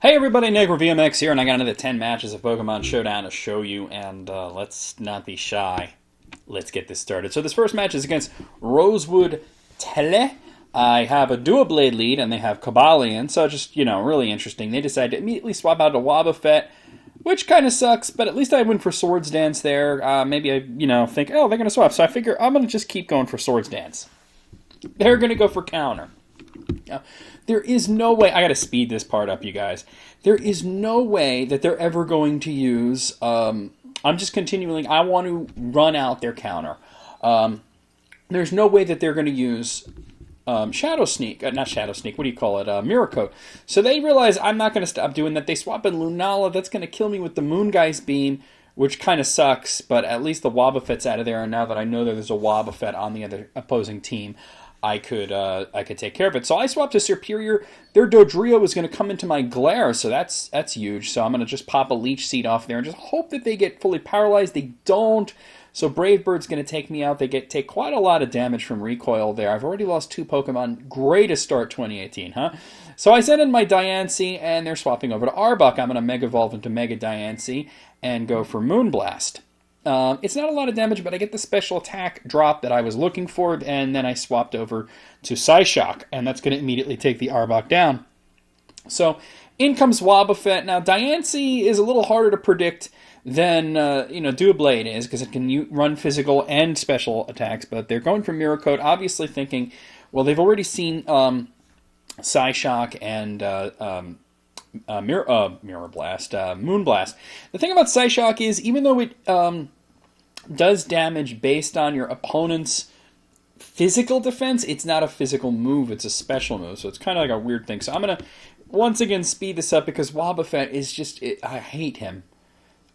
Hey everybody, Nick with VMX here, and I got another 10 matches of Pokemon Showdown to show you, and let's not be shy. Let's get this started. So this first match is against Rosewood Tele. I have a Dual-Blade lead, and they have Cobalion, so just, really interesting. They decide to immediately swap out a Wobbuffet, which kind of sucks, but at least I went for Swords Dance there. Maybe I, think, oh, they're going to swap, so I figure I'm going to just keep going for Swords Dance. They're going to go for counter. Now, there is no way, I gotta speed this part up, you guys. There is no way that they're ever going to use, I'm just continuing, I want to run out their counter. There's no way that they're going to use Shadow Sneak, not Shadow Sneak, what do you call it, Mirror Coat. So they realize I'm not going to stop doing that. They swap in Lunala, that's going to kill me with the Moongeist Beam, which kind of sucks, but at least the Wobbuffet's out of there, and now that I know that there's a Wobbuffet on the other opposing team, I could take care of it. So I swapped to Superior. Their Dodrio is going to come into my Glare, so that's huge. So I'm going to just pop a Leech Seed off there and just hope that they get fully paralyzed. They don't. So Brave Bird's going to take me out. They take quite a lot of damage from Recoil there. I've already lost 2 Pokemon. Greatest start 2018, huh? So I send in my Diancie, and they're swapping over to Arbok. I'm going to Mega Evolve into Mega Diancie and go for Moonblast. It's not a lot of damage, but I get the special attack drop that I was looking for, and then I swapped over to Psyshock, and that's going to immediately take the Arbok down. So, in comes Wobbuffet. Now, Diancie is a little harder to predict than, Doublade is, because it can run physical and special attacks, but they're going for Mirror Coat, obviously thinking, well, they've already seen Psyshock and Moonblast. The thing about Psyshock is, even though it does damage based on your opponent's physical defense, it's not a physical move, it's a special move, so it's kind of like a weird thing. So I'm going to, once again, speed this up because Wobbuffet is just, I hate him.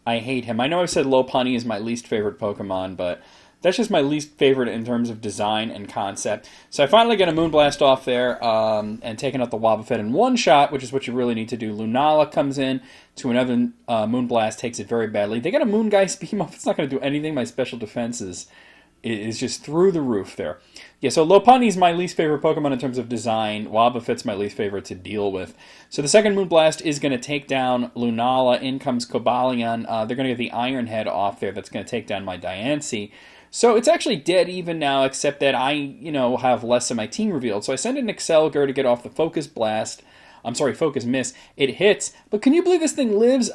I know I said Lopunny is my least favorite Pokemon, but that's just my least favorite in terms of design and concept. So I finally get a Moonblast off there and taking out the Wobbuffet in one shot, which is what you really need to do. Lunala comes in to another Moonblast, takes it very badly. They got a Moongeist Beam off. It's not going to do anything. My special defense is just through the roof there. Yeah, so Lopunny is my least favorite Pokemon in terms of design. Wobbuffet's my least favorite to deal with. So the second Moonblast is going to take down Lunala. In comes Cobalion. They're going to get the Iron Head off there. That's going to take down my Diancie. So it's actually dead even now, except that I, have less of my team revealed. So I send in Excelgar to get off the Focus Miss. It hits, but can you believe this thing lives?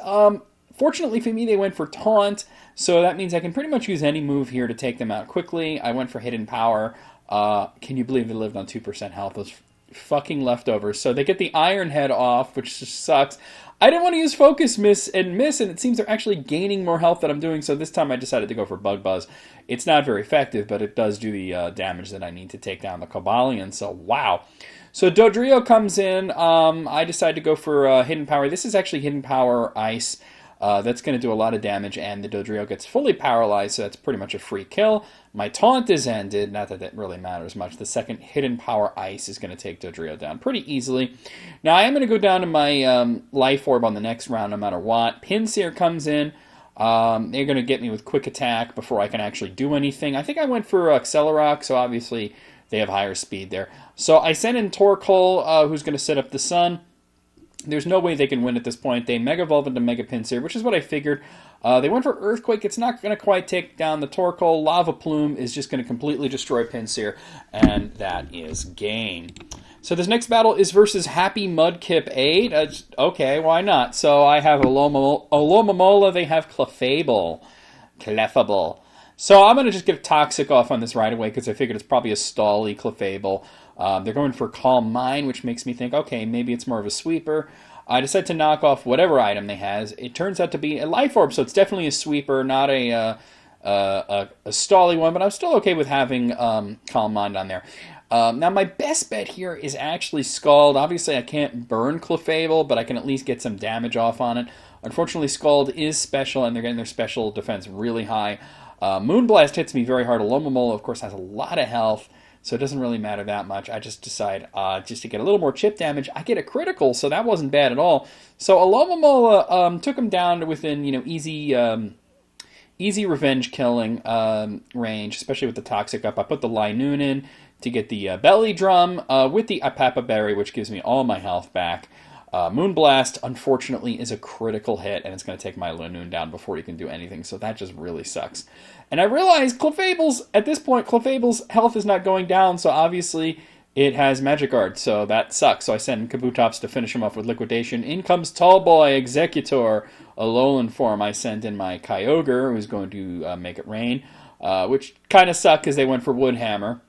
Fortunately for me, they went for Taunt, so that means I can pretty much use any move here to take them out quickly. I went for Hidden Power. Can you believe it lived on 2% health? Those fucking leftovers. So they get the Iron Head off, which just sucks. I didn't want to use Focus Miss, and it seems they're actually gaining more health than I'm doing, so this time I decided to go for Bug Buzz. It's not very effective, but it does do the damage that I need to take down the Cobalion, so wow. So Dodrio comes in. I decide to go for Hidden Power. This is actually Hidden Power Ice. That's going to do a lot of damage, and the Dodrio gets fully paralyzed, so that's pretty much a free kill. My Taunt is ended, not that that really matters much. The second Hidden Power Ice is going to take Dodrio down pretty easily. Now, I am going to go down to my Life Orb on the next round no matter what. Pinsir comes in. They're going to get me with Quick Attack before I can actually do anything. I think I went for Accelerock, so obviously they have higher speed there. So I send in Torkoal, who's going to set up the Sun. There's no way they can win at this point. They Mega Evolve into Mega Pinsir, which is what I figured. They went for Earthquake. It's not going to quite take down the Torkoal. Lava Plume is just going to completely destroy Pinsir, and that is game. So this next battle is versus Happy Mudkip 8. Okay, why not? So I have Alomomola. They have Clefable. So I'm going to just get Toxic off on this right away because I figured it's probably a stally Clefable. They're going for Calm Mind, which makes me think, okay, maybe it's more of a sweeper. I decide to knock off whatever item they has. It turns out to be a Life Orb, so it's definitely a sweeper, not a stally one, but I'm still okay with having Calm Mind on there. Now, my best bet here is actually Scald. Obviously, I can't burn Clefable, but I can at least get some damage off on it. Unfortunately, Scald is special, and they're getting their special defense really high. Moonblast hits me very hard. Alomomola, of course, has a lot of health, so it doesn't really matter that much. I just decide just to get a little more chip damage. I get a critical, so that wasn't bad at all. So Alomomola took him down to within easy revenge killing range, especially with the Toxic up. I put the Linoon in to get the Belly Drum with the Apapa Berry, which gives me all my health back. Moonblast, unfortunately, is a critical hit, and it's going to take my Lanoon down before he can do anything, so that just really sucks. And I realize Clefable's, at this point, Clefable's health is not going down, so obviously it has Magic Guard, so that sucks. So I send Kabutops to finish him off with Liquidation. In comes Tallboy, Executor, Alolan form. I send in my Kyogre, who's going to make it rain, which kind of sucked because they went for Woodhammer.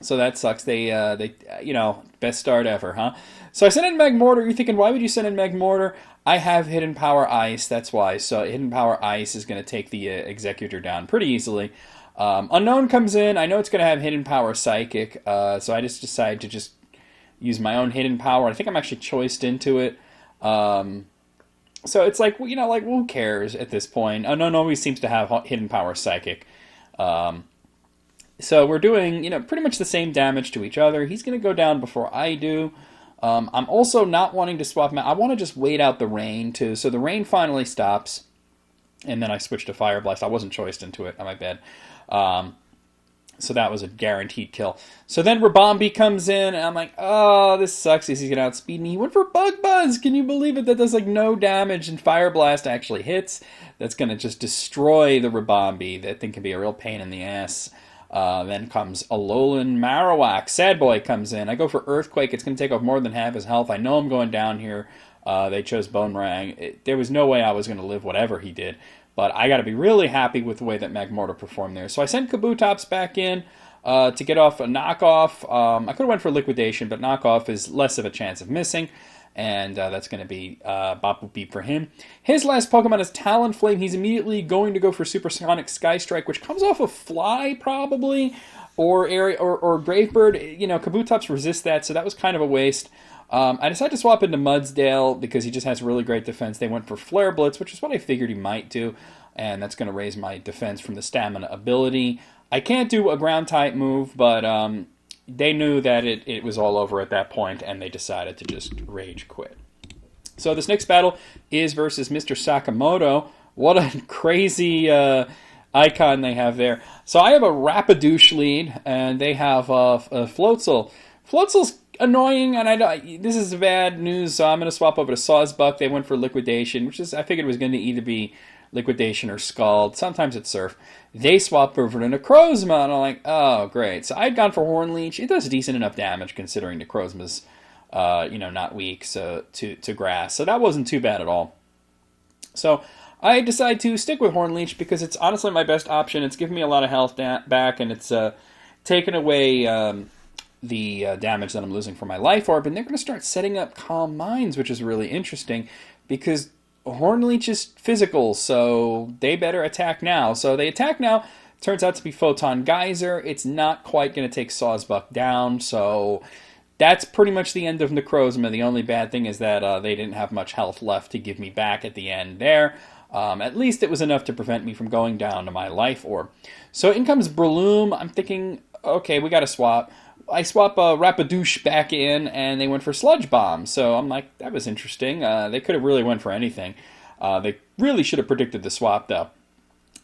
So that sucks. They best start ever, huh? So I sent in Magmortar. You're thinking, why would you send in Magmortar? I have Hidden Power Ice, that's why. So Hidden Power Ice is going to take the Executor down pretty easily. Unknown comes in. I know it's going to have Hidden Power Psychic, so I just decided to just use my own Hidden Power. I think I'm actually choiced into it. So it's like, who cares at this point? Unknown always seems to have Hidden Power Psychic. So we're doing, pretty much the same damage to each other. He's going to go down before I do. I'm also not wanting to swap him out. I want to just wait out the rain, too. So the rain finally stops, and then I switch to Fire Blast. I wasn't choiced into it. My bad. So that was a guaranteed kill. So then Ribombee comes in, and I'm like, oh, this sucks. He's going to outspeed me. He went for Bug Buzz. Can you believe it? That does no damage, and Fire Blast actually hits. That's going to just destroy the Ribombee. That thing can be a real pain in the ass. Then comes Alolan Marowak. Sad Boy comes in. I go for Earthquake. It's going to take off more than half his health. I know I'm going down here. They chose Boomerang. There was no way I was going to live whatever he did. But I got to be really happy with the way that Magmortar performed there. So I sent Kabutops back in to get off a knockoff. I could have went for Liquidation, but knockoff is less of a chance of missing. And that's going to be Bop Boop Beep for him. His last Pokemon is Talonflame. He's immediately going to go for Supersonic Sky Strike, which comes off of Fly, probably, or Gravebird. Kabutops resist that, so that was kind of a waste. I decided to swap into Mudsdale because he just has really great defense. They went for Flare Blitz, which is what I figured he might do, and that's going to raise my defense from the Stamina ability. I can't do a Ground-type move, but they knew that it was all over at that point, and they decided to just rage quit. So this next battle is versus Mr. Sakamoto. What a crazy icon they have there. So I have a Rapidush lead, and they have a Floatzel. Floatzel's annoying, and this is bad news, so I'm going to swap over to Sawsbuck. They went for Liquidation, which is, I figured it was going to either be Liquidation or Scald. Sometimes it's Surf. They swapped over to Necrozma, and I'm like, oh, great. So I'd gone for Hornleech. It does decent enough damage considering Necrozma's, not weak to grass. So that wasn't too bad at all. So I decided to stick with Hornleech because it's honestly my best option. It's given me a lot of health back, and it's taken away the damage that I'm losing from my Life Orb. And they're going to start setting up Calm Minds, which is really interesting because Hornleech is physical, so they better attack now. So they attack now. Turns out to be Photon Geyser. It's not quite going to take Sawsbuck down, so that's pretty much the end of Necrozma. The only bad thing is that they didn't have much health left to give me back at the end there. At least it was enough to prevent me from going down to my Life Orb. So in comes Breloom. I'm thinking, okay, we got to swap. I swap Rapidush back in, and they went for Sludge Bomb. So I'm like, that was interesting. They could have really went for anything. They really should have predicted the swap, though.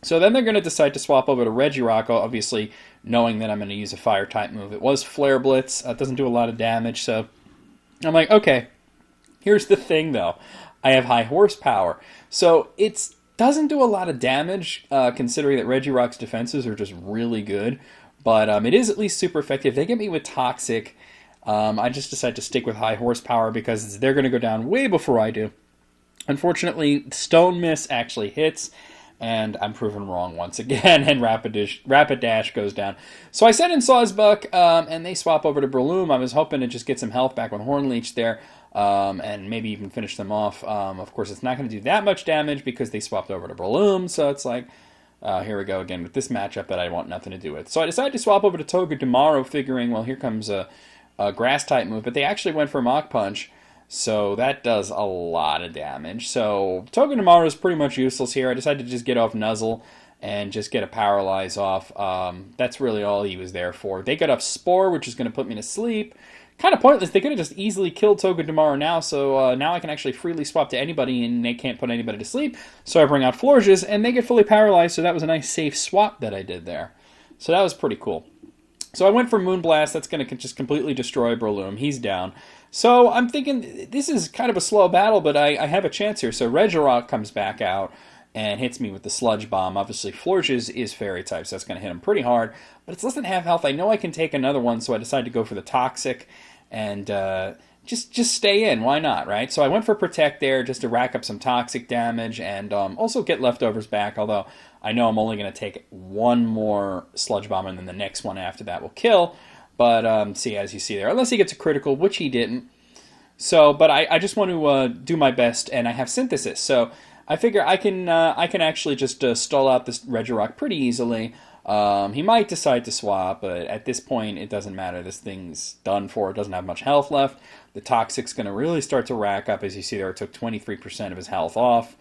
So then they're going to decide to swap over to Regirock, obviously knowing that I'm going to use a Fire-type move. It was Flare Blitz. It doesn't do a lot of damage, so I'm like, okay. Here's the thing, though. I have high horsepower. So it doesn't do a lot of damage, considering that Regirock's defenses are just really good. But it is at least super effective. They get me with Toxic. I just decided to stick with high horsepower because they're going to go down way before I do. Unfortunately, Stone Miss actually hits, and I'm proven wrong once again, and Rapid Dash goes down. So I sent in Sawsbuck, and they swap over to Breloom. I was hoping to just get some health back with Hornleech there, and maybe even finish them off. Of course, it's not going to do that much damage because they swapped over to Breloom, so it's like, here we go again with this matchup that I want nothing to do with. So I decided to swap over to Togedemaru, figuring, well, here comes a Grass-type move, but they actually went for Mach Punch, so that does a lot of damage. So Togedemaru is pretty much useless here. I decided to just get off Nuzzle and just get a Paralyze off. That's really all he was there for. They got off Spore, which is going to put me to sleep. Kind of pointless. They could have just easily killed Togedemaru now, so now I can actually freely swap to anybody, and they can't put anybody to sleep. So I bring out Florges, and they get fully paralyzed, so that was a nice safe swap that I did there. So that was pretty cool. So I went for Moonblast. That's going to just completely destroy Breloom. He's down. So I'm thinking this is kind of a slow battle, but I have a chance here. So Regirock comes back out and hits me with the Sludge Bomb. Obviously, Florges is Fairy type, so that's going to hit him pretty hard. But it's less than half health. I know I can take another one, so I decided to go for the Toxic and just stay in. Why not, right? So I went for Protect there just to rack up some Toxic damage and also get Leftovers back, although I know I'm only going to take one more Sludge Bomb, and then the next one after that will kill. But see, as you see there, unless he gets a critical, which he didn't. So, but I just want to do my best, and I have Synthesis. So I figure I can actually just stall out this Regirock pretty easily. He might decide to swap, but at this point it doesn't matter. This thing's done for. It doesn't have much health left. The Toxic's going to really start to rack up. As you see there, it took 23% of his health off.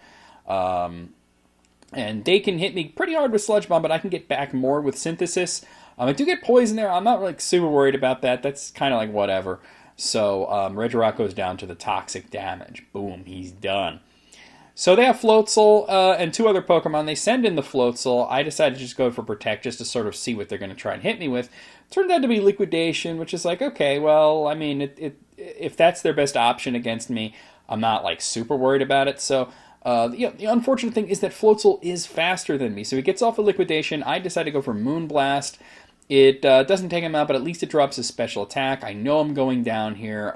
And they can hit me pretty hard with Sludge Bomb, but I can get back more with Synthesis. I do get Poison there. I'm not like super worried about that. That's kind of like whatever. So Regirock goes down to the Toxic damage. Boom, he's done. So they have Floatzel and two other Pokemon. They send in the Floatzel. I decided to just go for Protect just to sort of see what they're going to try and hit me with. Turned out to be Liquidation, which is like, okay, well, I mean, if that's their best option against me, I'm not like super worried about it. So the unfortunate thing is that Floatzel is faster than me. So he gets off a Liquidation. I decide to go for Moonblast. It doesn't take him out, but at least it drops his special attack. I know I'm going down here.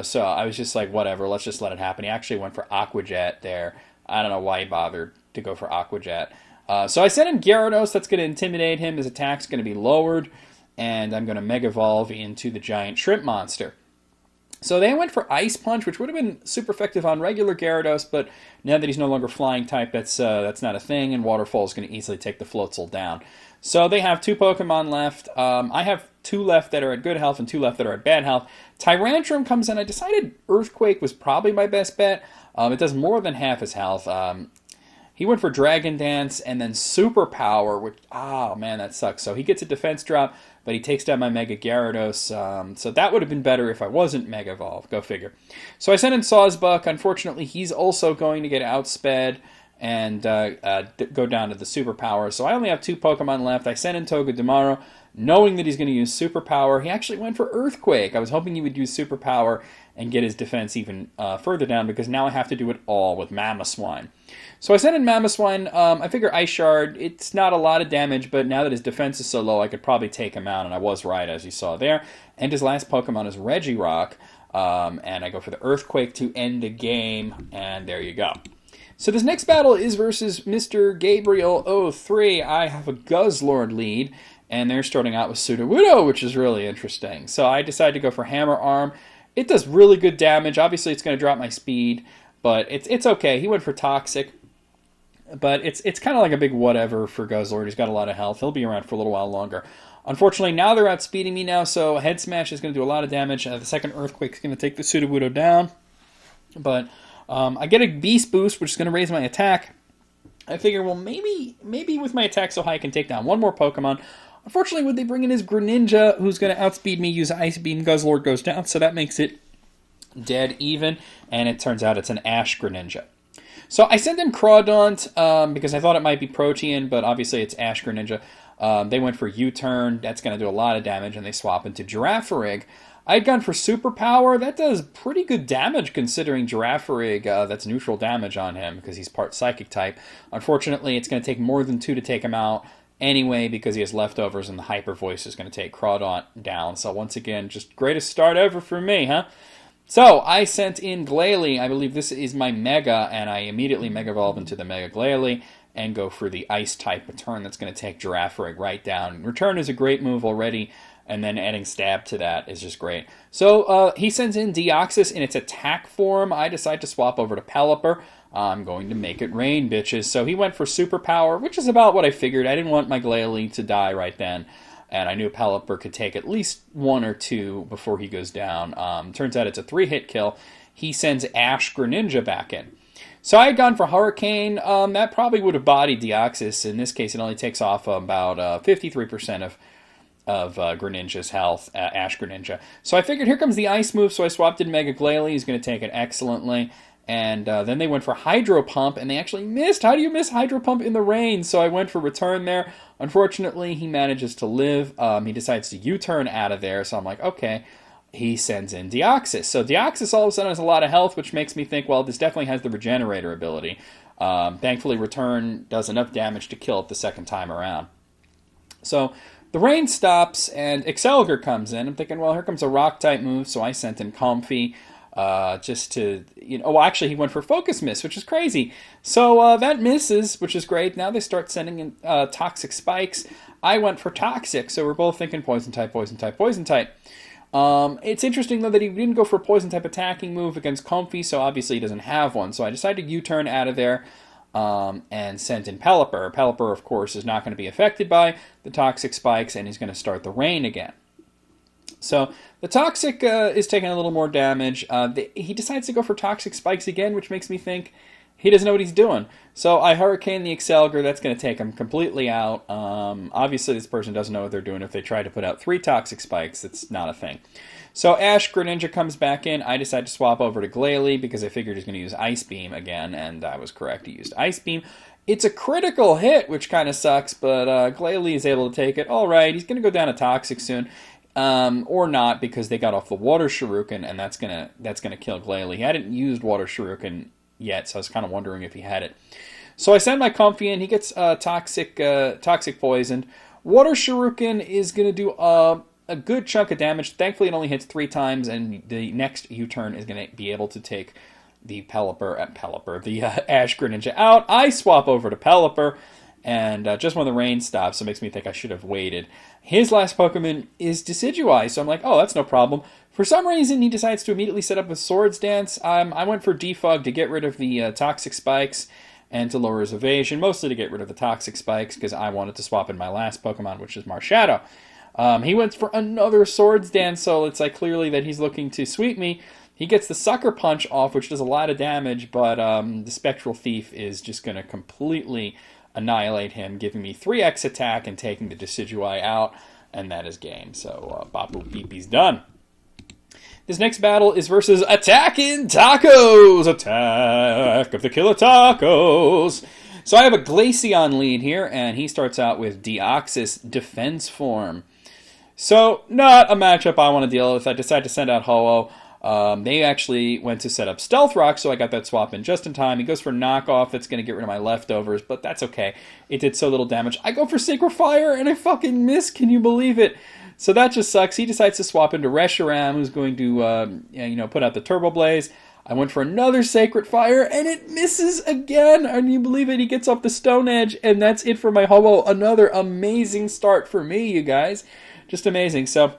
So I was just like, whatever, let's just let it happen. He actually went for Aqua Jet there. I don't know why he bothered to go for Aqua Jet. So I sent in Gyarados. That's going to intimidate him. His attack's going to be lowered, and I'm going to Mega Evolve into the giant shrimp monster. So they went for Ice Punch, which would have been super effective on regular Gyarados, but now that he's no longer flying type, that's not a thing, and Waterfall is going to easily take the Floatzel down. So they have two Pokemon left. I have two left that are at good health and two left that are at bad health. Tyrantrum comes in. I decided Earthquake was probably my best bet. It does more than half his health. He went for Dragon Dance and then Superpower, which, oh man, that sucks. So he gets a defense drop, but he takes down my Mega Gyarados. So that would have been better if I wasn't Mega Evolve. Go figure. So I sent in Sawsbuck. Unfortunately, he's also going to get outsped and go down to the Superpower. So I only have two Pokemon left. I sent in Togedemaru, knowing that he's going to use Superpower. He actually went for Earthquake. I was hoping he would use Superpower and get his defense even further down, because now I have to do it all with Mamoswine. So I sent in Mamoswine. I figure Ice Shard, it's not a lot of damage, but now that his defense is so low, I could probably take him out, and I was right, as you saw there. And his last Pokemon is Regirock, and I go for the Earthquake to end the game, and there you go. So this next battle is versus Mr. Gabriel 03. I have a Guzzlord lead, and they're starting out with Sudowoodo, which is really interesting. So I decided to go for Hammer Arm. It does really good damage. Obviously, it's going to drop my speed, but it's okay. He went for Toxic, but it's kind of like a big whatever for Guzzlord. He's got a lot of health. He'll be around for a little while longer. Unfortunately, now they're outspeeding me now, so Head Smash is going to do a lot of damage. The second Earthquake is going to take the Sudowoodo down, but I get a Beast Boost, which is going to raise my attack. I figure, well, maybe with my attack so high I can take down one more Pokemon. Unfortunately, what they bring in is Greninja, who's going to outspeed me, use Ice Beam, Guzzlord goes down, so that makes it dead even, and it turns out it's an Ash Greninja. So I sent in Crawdaunt because I thought it might be Protean, but obviously it's Ash Greninja. They went for U-Turn, that's going to do a lot of damage, and they swap into Girafarig. I'd gone for Superpower. That does pretty good damage considering Girafarig, that's neutral damage on him because he's part Psychic type. Unfortunately, it's going to take more than two to take him out anyway because he has leftovers and the Hyper Voice is going to take Crawdaunt down. So once again, just greatest start ever for me, huh? So I sent in Glalie. I believe this is my Mega, and I immediately Mega Evolve into the Mega Glalie and go for the Ice type return that's going to take Girafarig right down. Return is a great move already, and then adding Stab to that is just great. So he sends in Deoxys in its attack form. I decide to swap over to Pelipper. I'm going to make it rain, bitches. So he went for Superpower, which is about what I figured. I didn't want my Glalie to die right then, and I knew Pelipper could take at least one or two before he goes down. Turns out it's a 3-hit kill. He sends Ash Greninja back in. So I had gone for Hurricane. That probably would have bodied Deoxys. In this case, it only takes off about 53% of Greninja's health, Ash Greninja. So I figured here comes the Ice move, so I swapped in Mega Glalie. He's going to take it excellently. And then they went for Hydro Pump, and they actually missed. How do you miss Hydro Pump in the rain? So I went for Return there. Unfortunately, he manages to live. He decides to U-turn out of there, so I'm like, okay. He sends in Deoxys. So Deoxys all of a sudden has a lot of health, which makes me think, well, this definitely has the Regenerator ability. Thankfully, Return does enough damage to kill it the second time around. So the rain stops, and Excelgar comes in. I'm thinking, well, here comes a Rock-type move, so I sent in Comfey. Just to, oh, actually, he went for Focus Miss, which is crazy. So that misses, which is great. Now they start sending in Toxic Spikes. I went for Toxic, so we're both thinking Poison type, Poison type, Poison type. It's interesting, though, that he didn't go for a Poison-type attacking move against Comfey, so obviously he doesn't have one. So I decided to U-turn out of there and sent in Pelipper. Pelipper, of course, is not going to be affected by the Toxic Spikes, and he's going to start the rain again. So the Toxic is taking a little more damage. He decides to go for Toxic Spikes again, which makes me think he doesn't know what he's doing. So I Hurricane the Excelgar. That's going to take him completely out. Obviously, this person doesn't know what they're doing. If they try to put out 3 Toxic Spikes, it's not a thing. So Ash Greninja comes back in. I decide to swap over to Glalie because I figured he's going to use Ice Beam again, and I was correct. He used Ice Beam. It's a critical hit, which kind of sucks, but Glalie is able to take it. All right, he's going to go down to Toxic soon. Or not, because they got off the Water Shuriken, and that's gonna kill Glalie. He hadn't used Water Shuriken yet, so I was kind of wondering if he had it. So I send my Comfey in. He gets Toxic Poisoned. Water Shuriken is gonna do a good chunk of damage. Thankfully, it only hits 3 times, and the next U-turn is gonna be able to take the Ash Greninja out. I swap over to Pelipper. And just when the rain stops, it makes me think I should have waited. His last Pokemon is Decidueye, so I'm like, oh, that's no problem. For some reason, he decides to immediately set up with Swords Dance. I went for Defog to get rid of the Toxic Spikes and to lower his evasion, mostly to get rid of the Toxic Spikes, because I wanted to swap in my last Pokemon, which is Marshadow. He went for another Swords Dance, so it's like clearly that he's looking to sweep me. He gets the Sucker Punch off, which does a lot of damage, but the Spectral Thief is just going to completely annihilate him, giving me 3x attack and taking the Decidueye out, and that is game. So Bapu Beepy's done. This next battle is versus Attacking Tacos! Attack of the Killer Tacos! So I have a Glaceon lead here, and he starts out with Deoxys Defense Form. So not a matchup I want to deal with. I decided to send out Ho-Oh. They actually went to set up Stealth Rock, so I got that swap in just in time. He goes for Knockoff. It's going to get rid of my leftovers, but that's okay. It did so little damage. I go for Sacred Fire, and I fucking miss. Can you believe it? So that just sucks. He decides to swap into Reshiram, who's going to put out the Turbo Blaze. I went for another Sacred Fire, and it misses again. Can you believe it? He gets off the Stone Edge, and that's it for my Ho-Oh. Another amazing start for me, you guys. Just amazing. So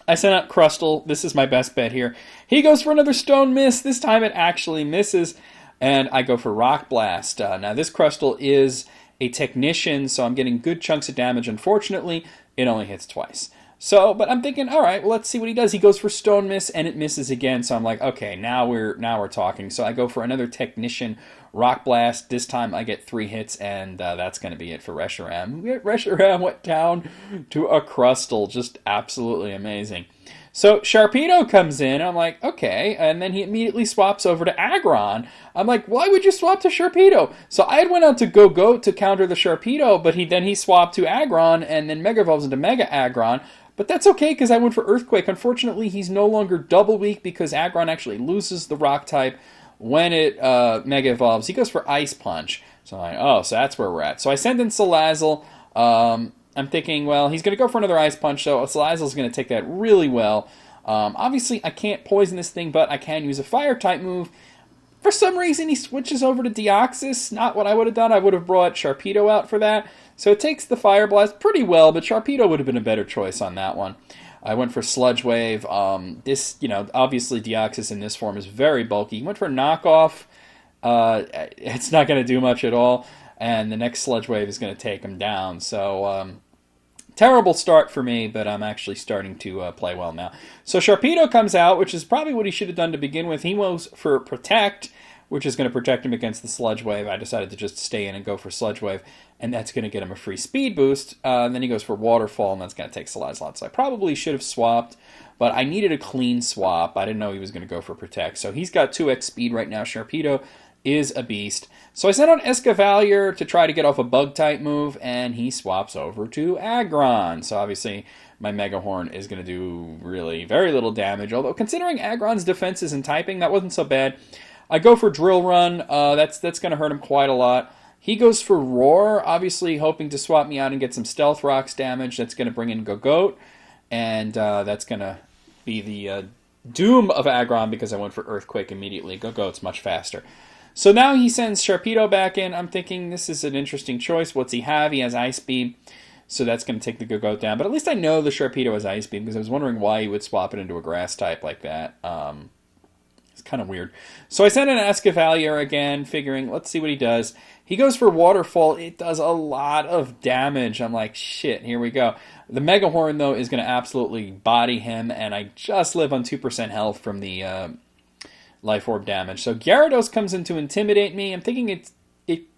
I sent out Crustle. This is my best bet here. He goes for another Stone Miss. This time it actually misses, and I go for Rock Blast. Now this Crustle is a Technician, so I'm getting good chunks of damage. Unfortunately, it only hits twice. So, but I'm thinking, all right, well, let's see what he does. He goes for Stone Miss, and it misses again. So I'm like, okay, now we're talking. So I go for another Technician Rock Blast. This time I get 3 hits, and that's going to be it for Reshiram. Reshiram went down to a Crustle. Just absolutely amazing. So Sharpedo comes in, and I'm like, okay, and then he immediately swaps over to Aggron. I'm like, why would you swap to Sharpedo? So I had went out to Go-Goat to counter the Sharpedo, but he swapped to Aggron, and then Mega Evolves into Mega Aggron. But that's okay, because I went for Earthquake. Unfortunately, he's no longer double weak, because Aggron actually loses the Rock type when it Mega Evolves. He goes for Ice Punch. So I'm like, oh, so that's where we're at. So I send in Salazzle. I'm thinking, well, he's going to go for another Ice Punch, so Salazzle's going to take that really well. Obviously, I can't poison this thing, but I can use a Fire-type move. For some reason, he switches over to Deoxys. Not what I would have done. I would have brought Sharpedo out for that. So it takes the Fire Blast pretty well, but Sharpedo would have been a better choice on that one. I went for Sludge Wave. Obviously Deoxys in this form is very bulky. He went for Knockoff. It's not going to do much at all. And the next Sludge Wave is going to take him down. So, terrible start for me, but I'm actually starting to play well now. So Sharpedo comes out, which is probably what he should have done to begin with. He goes for Protect, which is going to protect him against the Sludge Wave. I decided to just stay in and go for Sludge Wave, and that's going to get him a free speed boost. And then he goes for Waterfall, and that's going to take Salazzle out. So I probably should have swapped, but I needed a clean swap. I didn't know he was going to go for Protect. So he's got 2x speed right now. Sharpedo is a beast. So I sent on Escavalier to try to get off a Bug-type move, and he swaps over to Aggron. So obviously my Mega Horn is going to do really very little damage, although considering Aggron's defenses and typing, that wasn't so bad. I go for Drill Run. That's going to hurt him quite a lot. He goes for Roar, obviously hoping to swap me out and get some Stealth Rocks damage. That's going to bring in Gogoat, and that's going to be the doom of Aggron because I went for Earthquake immediately. Gogoat's much faster. So now he sends Sharpedo back in. I'm thinking this is an interesting choice. What's he have? He has Ice Beam, so that's going to take the Gogoat down. But at least I know the Sharpedo has Ice Beam because I was wondering why he would swap it into a Grass type like that. It's kind of weird. So I sent in Escavalier again, figuring, let's see what he does. He goes for Waterfall. It does a lot of damage. I'm like, shit, here we go. The Mega Horn, though, is going to absolutely body him, and I just live on 2% health from the Life Orb damage. So Gyarados comes in to intimidate me. I'm thinking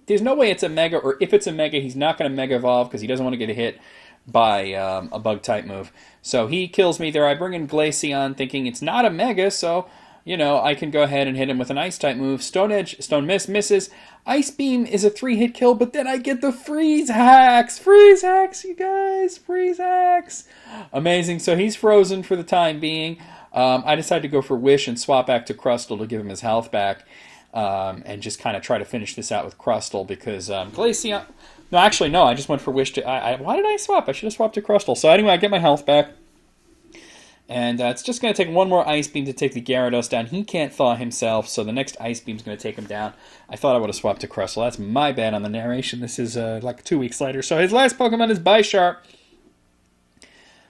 there's no way it's a Mega, or if it's a Mega, he's not going to Mega Evolve because he doesn't want to get hit by a Bug-type move. So he kills me there. I bring in Glaceon thinking it's not a Mega, so I can go ahead and hit him with an Ice-type move. Stone Mist misses. Ice Beam is a 3-hit kill, but then I get the Freeze Hacks. Freeze Hacks, you guys. Freeze Hacks. Amazing. So he's frozen for the time being. I decided to go for Wish and swap back to Crustle to give him his health back. And just kind of try to finish this out with Crustle because Glaceon... No, actually, no. I just went for Wish to... why did I swap? I should have swapped to Crustle. So anyway, I get my health back. And it's just going to take one more Ice Beam to take the Gyarados down. He can't thaw himself, so the next Ice Beam is going to take him down. I thought I would have swapped to Crustle. That's my bad on the narration. This is like 2 weeks later. So his last Pokemon is Bisharp.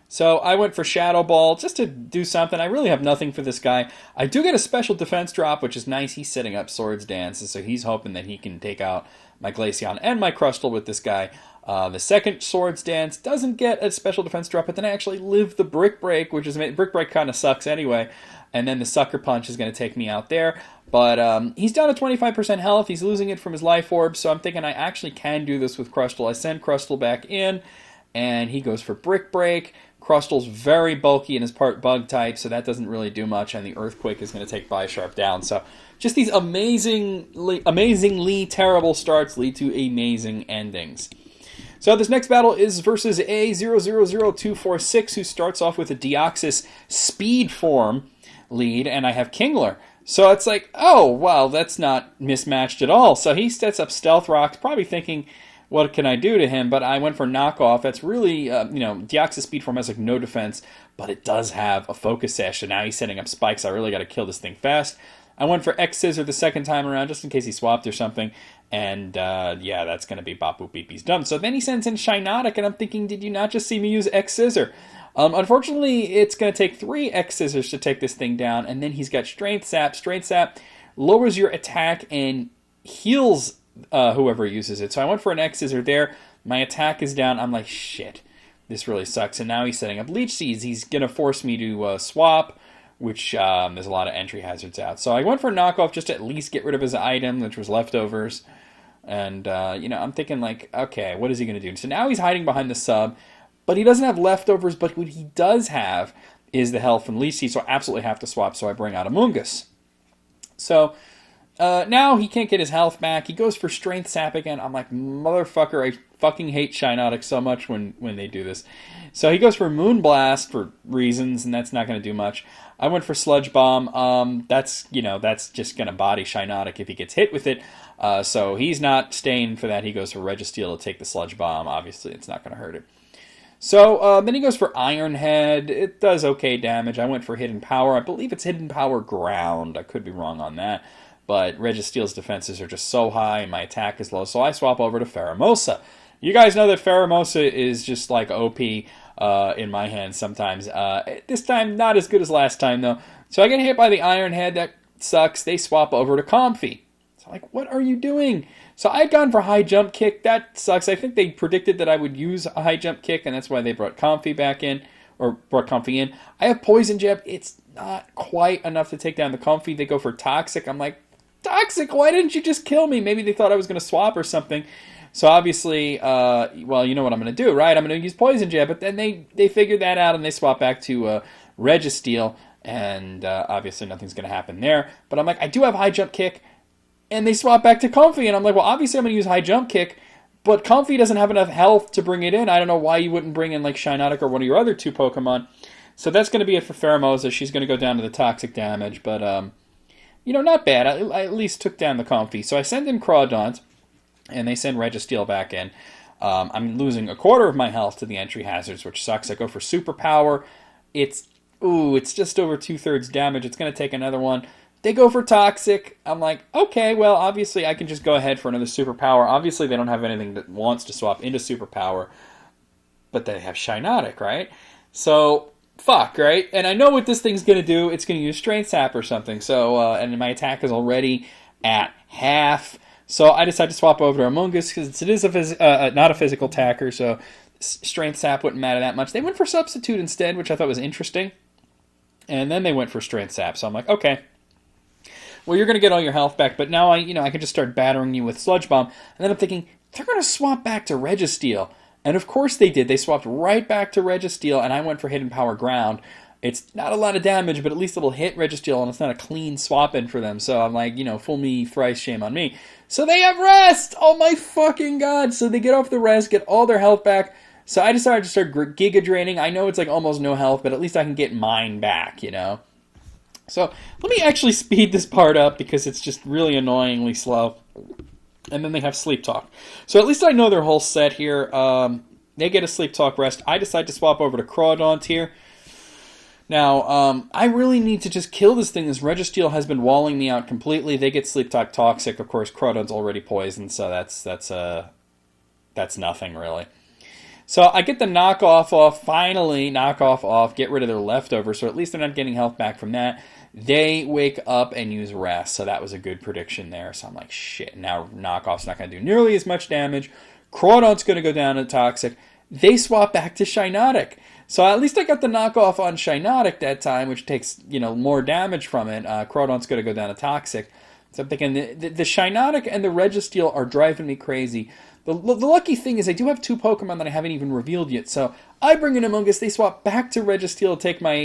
So I went for Shadow Ball just to do something. I really have nothing for this guy. I do get a special defense drop, which is nice. He's setting up Swords Dance, so he's hoping that he can take out my Glaceon and my Crustle with this guy. The second Swords Dance doesn't get a special defense drop, but then I actually live the Brick Break, which is... Brick Break kind of sucks anyway. And then the Sucker Punch is going to take me out there. But he's down to 25% health. He's losing it from his Life Orb, so I'm thinking I actually can do this with Crustle. I send Crustle back in, and he goes for Brick Break. Crustle's very bulky and is part Bug type, so that doesn't really do much, and the Earthquake is going to take Bisharp down. So just these amazingly terrible starts lead to amazing endings. So this next battle is versus A000246, who starts off with a Deoxys Speed form lead, and I have Kingler. So it's like, oh, well, that's not mismatched at all. So he sets up Stealth Rocks, probably thinking, what can I do to him? But I went for Knockoff. That's really, Deoxys Speed form has like no defense, but it does have a Focus Sash, so now he's setting up Spikes. I really got to kill this thing fast. I went for X-Scissor the second time around, just in case he swapped or something. And, yeah, that's going to be Bop Boop Beep. He's done. So then he sends in Shiinotic, and I'm thinking, did you not just see me use X-Scissor? Unfortunately, it's going to take 3 X-Scissors to take this thing down, and then he's got Strength Sap. Strength Sap lowers your attack and heals whoever uses it. So I went for an X-Scissor there. My attack is down. I'm like, shit, this really sucks. And now he's setting up Leech Seeds. He's going to force me to swap, which there's a lot of entry hazards out. So I went for Knockoff just to at least get rid of his item, which was Leftovers. And, I'm thinking, like, okay, what is he going to do? So now he's hiding behind the sub, but he doesn't have Leftovers, but what he does have is the health from Leech Seed, so I absolutely have to swap, so I bring out Amoonguss. So now he can't get his health back. He goes for Strength Sap again. I'm like, motherfucker, I fucking hate Shiinotic so much when they do this. So he goes for Moonblast for reasons, and that's not going to do much. I went for Sludge Bomb. That's just going to body Shiinotic if he gets hit with it. So he's not staying for that. He goes for Registeel to take the Sludge Bomb. Obviously, it's not going to hurt it. So then he goes for Iron Head. It does okay damage. I went for Hidden Power. I believe it's Hidden Power Ground. I could be wrong on that. But Registeel's defenses are just so high, and my attack is low, so I swap over to Pheromosa. You guys know that Pheromosa is just like OP in my hands sometimes. This time, not as good as last time, though. So I get hit by the Iron Head. That sucks. They swap over to Comfey. So I'm like, what are you doing? So I'd gone for High Jump Kick. That sucks. I think they predicted that I would use a High Jump Kick, and that's why they brought Comfey back in, or brought Comfey in. I have Poison Jab. It's not quite enough to take down the Comfey. They go for Toxic. I'm like, Toxic, why didn't you just kill me? Maybe they thought I was going to swap or something. So obviously, well, you know what I'm going to do, right? I'm going to use Poison Jab, but then they figured that out and they swap back to Registeel, and obviously nothing's going to happen there. But I'm like, I do have high jump kick, and they swap back to Comfy, and I'm like, well, obviously I'm going to use high jump kick, but Comfy doesn't have enough health to bring it in. I don't know why you wouldn't bring in like Shiinotic or one of your other two Pokemon. So that's going to be it for Pheromosa. She's going to go down to the toxic damage, but not bad. I at least took down the Comfy. So I send in Crawdaunt, and they send Registeel back in. I'm losing a quarter of my health to the entry hazards, which sucks. I go for Superpower. It's just over 2/3 damage. It's going to take another one. They go for Toxic. I'm like, okay, well, obviously I can just go ahead for another Superpower. Obviously they don't have anything that wants to swap into Superpower, but they have Shiinotic, right? So, fuck, right? And I know what this thing's going to do. It's going to use Strength Sap or something. So, and my attack is already at half. So I decided to swap over to Amoonguss because it is not a physical attacker, so Strength Sap wouldn't matter that much. They went for Substitute instead, which I thought was interesting. And then they went for Strength Sap. So I'm like, okay. Well, you're going to get all your health back, but now I can just start battering you with Sludge Bomb. And then I'm thinking, they're going to swap back to Registeel. And of course they did. They swapped right back to Registeel, and I went for Hidden Power Ground. It's not a lot of damage, but at least it'll hit Registeel, and it's not a clean swap in for them. So I'm like, fool me thrice, shame on me. So they have Rest! Oh my fucking god! So they get off the Rest, get all their health back. So I decided to start Giga Draining. I know it's like almost no health, but at least I can get mine back, So let me actually speed this part up because it's just really annoyingly slow. And then they have Sleep Talk. So at least I know their whole set here. They get a Sleep Talk Rest. I decide to swap over to Crawdaunt here. Now, I really need to just kill this thing as Registeel has been walling me out completely. They get Sleep Talk Toxic. Of course, Crawdaunt's already poisoned, so that's nothing really. So I get the knockoff off, finally knockoff off, get rid of their leftovers, so at least they're not getting health back from that. They wake up and use Rest, so that was a good prediction there. So I'm like, shit, now knockoff's not going to do nearly as much damage. Crawdaunt's going to go down to Toxic. They swap back to Shiinotic. So at least I got the knockoff on Shiinotic that time, which takes, more damage from it. Crawdaunt's going to go down to Toxic. So I'm thinking the Shiinotic and the Registeel are driving me crazy. The lucky thing is I do have two Pokemon that I haven't even revealed yet. So I bring in Amoonguss. They swap back to Registeel to take my...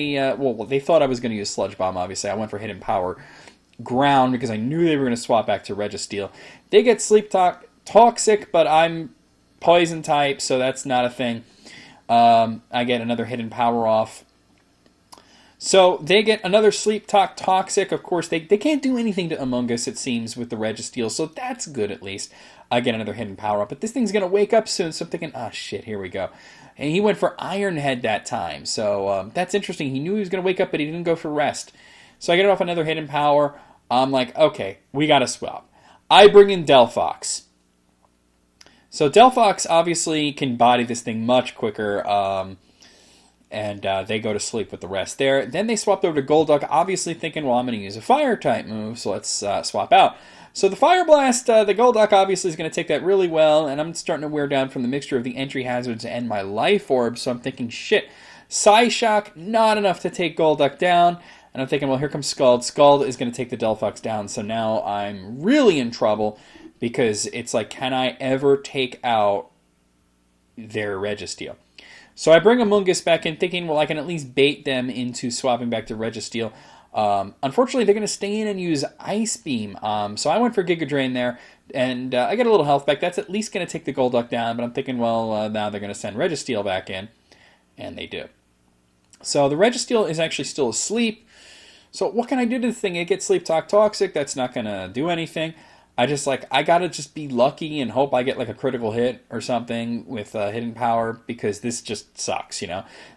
they thought I was going to use Sludge Bomb, obviously. I went for Hidden Power Ground because I knew they were going to swap back to Registeel. They get Sleep Talk Toxic, but I'm Poison type, so that's not a thing. I get another Hidden Power off. So they get another Sleep Talk Toxic. Of course, they can't do anything to Amoonguss, it seems, with the Registeel, so that's good at least. I get another Hidden Power up, but this thing's going to wake up soon, so I'm thinking, shit, here we go. And he went for Iron Head that time, so that's interesting. He knew he was going to wake up, but he didn't go for Rest. So I get off another Hidden Power. I'm like, okay, we got to swap. I bring in Delphox. So Delphox obviously can body this thing much quicker, and they go to sleep with the rest there. Then they swapped over to Golduck, obviously thinking, well, I'm going to use a Fire-type move, so let's swap out. So the Fire Blast, the Golduck obviously is going to take that really well, and I'm starting to wear down from the mixture of the entry hazards and my Life Orb, so I'm thinking, shit, Psyshock, not enough to take Golduck down, and I'm thinking, well, here comes Scald. Scald is going to take the Delphox down, so now I'm really in trouble, because it's like, can I ever take out their Registeel? So I bring Amoonguss back in, thinking, well, I can at least bait them into swapping back to Registeel. Unfortunately, they're going to stay in and use Ice Beam. So I went for Giga Drain there, and I get a little health back. That's at least going to take the Golduck down, but I'm thinking, well, now they're going to send Registeel back in, and they do. So the Registeel is actually still asleep. So what can I do to this thing? It gets Sleep Talk Toxic. That's not going to do anything. I got to just be lucky and hope I get like a critical hit or something with Hidden Power, because this just sucks,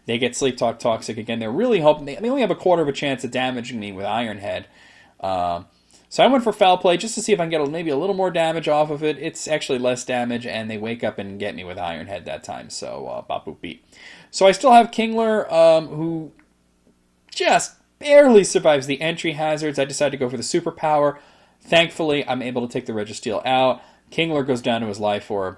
They get Sleep Talk Toxic again. They're really hoping, they only have a quarter of a chance of damaging me with Iron Head. So I went for Foul Play just to see if I can get maybe a little more damage off of it. It's actually less damage, and they wake up and get me with Iron Head that time. So, bop boop beat. So I still have Kingler, who just barely survives the entry hazards. I decided to go for the Superpower. Thankfully, I'm able to take the Registeel out. Kingler goes down to his Life Orb.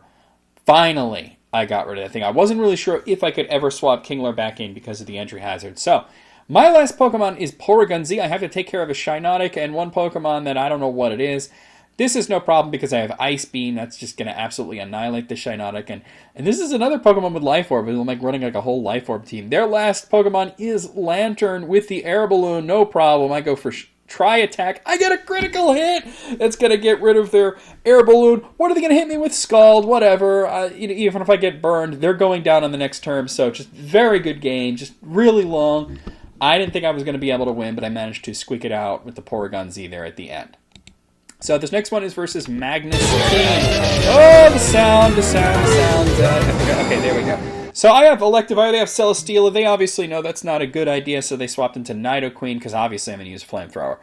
Finally, I got rid of that thing. I wasn't really sure if I could ever swap Kingler back in because of the entry hazard. So, my last Pokemon is Porygon Z. I have to take care of a Shiinotic and one Pokemon that I don't know what it is. This is no problem because I have Ice Beam. That's just going to absolutely annihilate the Shiinotic. And this is another Pokemon with Life Orb. I'm like running like a whole Life Orb team. Their last Pokemon is Lantern with the Air Balloon. No problem. I go for Try Attack. I get a critical hit. That's going to get rid of their Air Balloon. What are they going to hit me with? Scald, whatever. Even if I get burned, they're going down on the next turn. So just very good game. Just really long. I didn't think I was going to be able to win, but I managed to squeak it out with the Porygon Z there at the end. So this next one is versus Magnus King. Oh, the sound. Okay, there we go. So I have Electivire, they have Celesteela. They obviously know that's not a good idea, so they swapped into Nidoqueen, because obviously I'm going to use Flamethrower.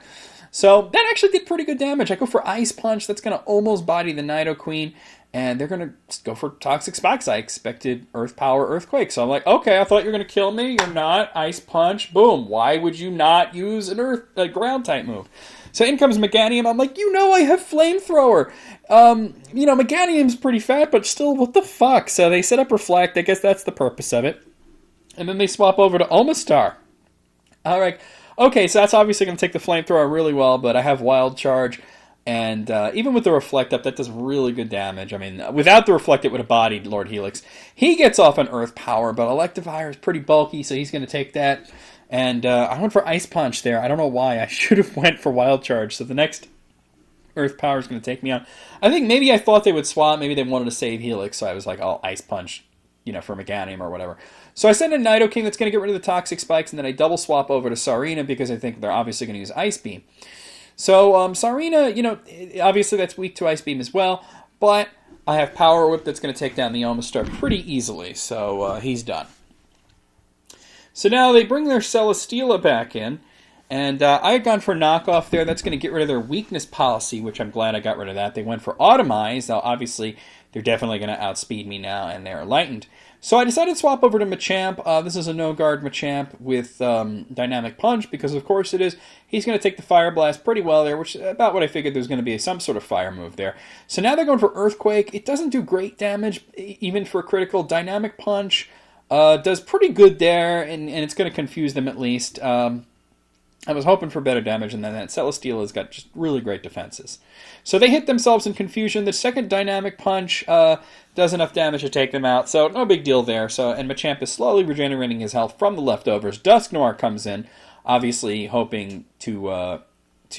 So that actually did pretty good damage. I go for Ice Punch. That's going to almost body the Nidoqueen. And they're going to go for Toxic Spikes. I expected Earth Power, Earthquake. So I'm like, okay, I thought you were going to kill me. You're not. Ice Punch. Boom. Why would you not use a Ground-type move? So in comes Meganium. I'm like, I have Flamethrower. Meganium's pretty fat, but still, what the fuck? So they set up Reflect. I guess that's the purpose of it. And then they swap over to Omastar. All right. Okay, so that's obviously going to take the Flamethrower really well, but I have Wild Charge. And even with the Reflect Up, that does really good damage. I mean, without the Reflect, it would have bodied Lord Helix. He gets off on Earth Power, but Electivire is pretty bulky, so he's going to take that. And I went for Ice Punch there. I don't know why. I should have went for Wild Charge. So the next Earth Power is going to take me on. I think maybe I thought they would swap. Maybe they wanted to save Helix, so I was like, oh, Ice Punch, for Meganium or whatever. So I send in Nidoking that's going to get rid of the Toxic Spikes, and then I double swap over to Sarina because I think they're obviously going to use Ice Beam. So Sarina, obviously that's weak to Ice Beam as well, but I have Power Whip that's going to take down the Omastar pretty easily, so he's done. So now they bring their Celesteela back in, and I had gone for Knockoff there. That's going to get rid of their Weakness Policy, which I'm glad I got rid of that. They went for Automize. Now, obviously, they're definitely going to outspeed me now, and they're Enlightened. So I decided to swap over to Machamp. This is a no-guard Machamp with Dynamic Punch, because of course it is. He's going to take the Fire Blast pretty well there, which is about what I figured there's going to be some sort of fire move there. So now they're going for Earthquake. It doesn't do great damage, even for a critical. Dynamic Punch does pretty good there, and it's going to confuse them at least. I was hoping for better damage, and then that Celesteela's got just really great defenses. So they hit themselves in confusion. The second Dynamic Punch does enough damage to take them out, so no big deal there. And Machamp is slowly regenerating his health from the leftovers. Dusknoir comes in, obviously hoping to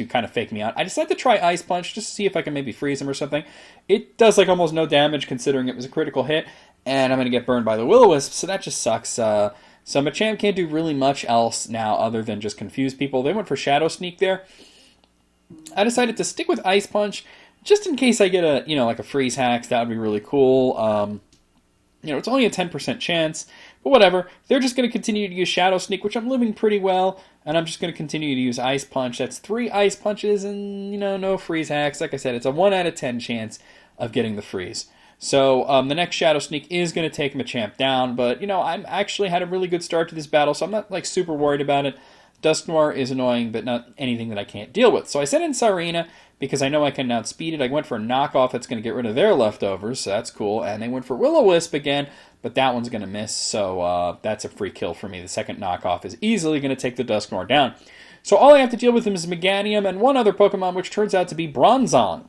kind of fake me out. I decided to try Ice Punch just to see if I can maybe freeze him or something. It does like almost no damage considering it was a critical hit, and I'm going to get burned by the Will-O-Wisp, so that just sucks. So Machamp can't do really much else now other than just confuse people. They went for Shadow Sneak there. I decided to stick with Ice Punch just in case I get a freeze hacks. That would be really cool. It's only a 10% chance, but whatever. They're just going to continue to use Shadow Sneak, which I'm living pretty well, and I'm just going to continue to use Ice Punch. That's 3 Ice Punches and, no freeze hacks. Like I said, it's a 1 out of 10 chance of getting the freeze. So the next Shadow Sneak is going to take Machamp down, but, I'm actually had a really good start to this battle, so I'm not, super worried about it. Dusknoir is annoying, but not anything that I can't deal with. So I sent in Sarina because I know I can outspeed it. I went for a Knockoff that's going to get rid of their leftovers, so that's cool. And they went for Will-O-Wisp again, but that one's going to miss, so that's a free kill for me. The second Knockoff is easily going to take the Dusknoir down. So all I have to deal with him is Meganium and one other Pokemon, which turns out to be Bronzong.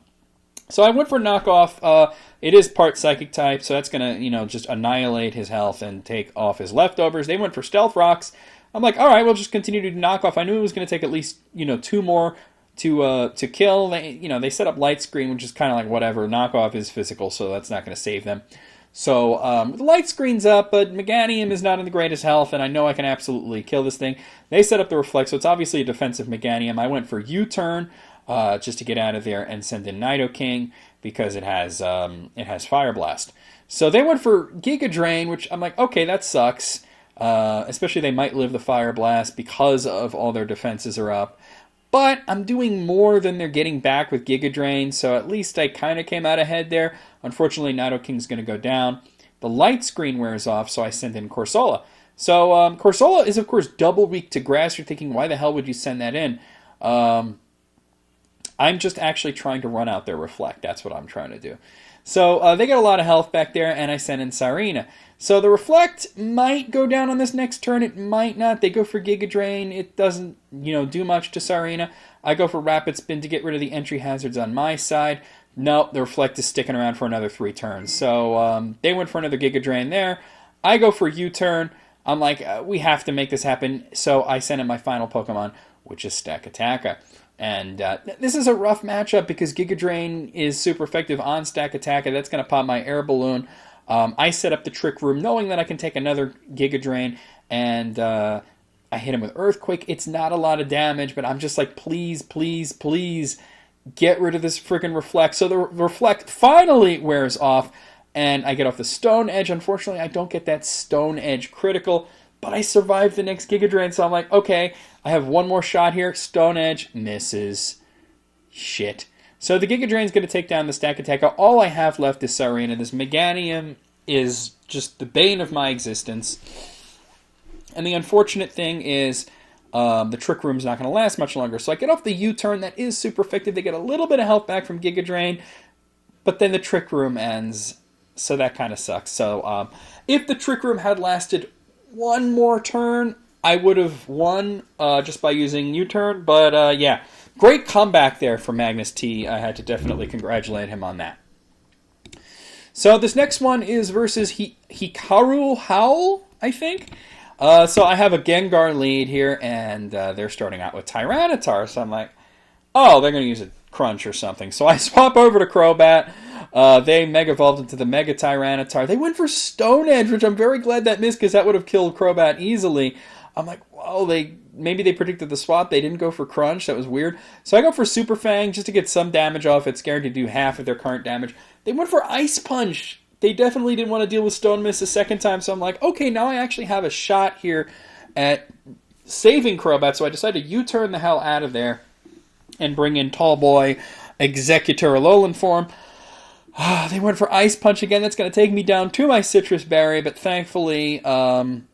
So I went for Knockoff. It is part Psychic type, so that's going to, just annihilate his health and take off his leftovers. They went for Stealth Rocks. I'm like, all right, we'll just continue to knock off. I knew it was going to take at least, 2 more to kill. They set up Light Screen, which is kind of like whatever. Knockoff is physical, so that's not going to save them. So the Light Screen's up, but Meganium is not in the greatest health, and I know I can absolutely kill this thing. They set up the Reflect, so it's obviously a defensive Meganium. I went for U-Turn just to get out of there and send in Nidoking because it has Fire Blast. So they went for Giga Drain, which I'm like, okay, that sucks. Especially they might live the Fire Blast because of all their defenses are up. But I'm doing more than they're getting back with Giga Drain, so at least I kind of came out ahead there. Unfortunately, Nidoking's going to go down. The Light Screen wears off, so I send in Corsola. So Corsola is, of course, double weak to Grass. You're thinking, why the hell would you send that in? I'm just actually trying to run out their Reflect. That's what I'm trying to do. So they get a lot of health back there, and I send in Sarina. So the Reflect might go down on this next turn. It might not. They go for Giga Drain. It doesn't, do much to Sarina. I go for Rapid Spin to get rid of the entry hazards on my side. Nope, the Reflect is sticking around for another 3 turns. So they went for another Giga Drain there. I go for U-turn. I'm like, we have to make this happen. So I send in my final Pokemon, which is Stakataka. And this is a rough matchup because Giga Drain is super effective on Stakataka. That's going to pop my Air Balloon. I set up the Trick Room knowing that I can take another Giga Drain, and I hit him with Earthquake. It's not a lot of damage, but I'm just like, please, please, please get rid of this freaking Reflect. So the Reflect finally wears off, and I get off the Stone Edge. Unfortunately, I don't get that Stone Edge critical, but I survived the next Giga Drain, so I'm like, okay, I have one more shot here. Stone Edge misses. Shit. So the Giga Drain's going to take down the Stakataka. All I have left is Sarina. This Meganium is just the bane of my existence. And the unfortunate thing is the Trick Room's not going to last much longer. So I get off the U-turn. That is super effective. They get a little bit of health back from Giga Drain, but then the Trick Room ends. So that kind of sucks. So if the Trick Room had lasted one more turn, I would have won just by using U-turn. But yeah, great comeback there for Magnus T. I had to definitely congratulate him on that. So this next one is versus Hikaru Howl, I think. So I have a Gengar lead here, and they're starting out with Tyranitar. So I'm like, oh, they're going to use a Crunch or something. So I swap over to Crobat. They Mega Evolved into the Mega Tyranitar. They went for Stone Edge, which I'm very glad that missed because that would have killed Crobat easily. I'm like, whoa, maybe they predicted the swap. They didn't go for Crunch. That was weird. So I go for Super Fang just to get some damage off. It's guaranteed to do half of their current damage. They went for Ice Punch. They definitely didn't want to deal with Stone Miss a second time. So I'm like, okay, now I actually have a shot here at saving Crobat. So I decided to U-turn the hell out of there and bring in Tall Boy Executor Alolan form. They went for Ice Punch again. That's going to take me down to my Citrus Berry, but thankfully, I'm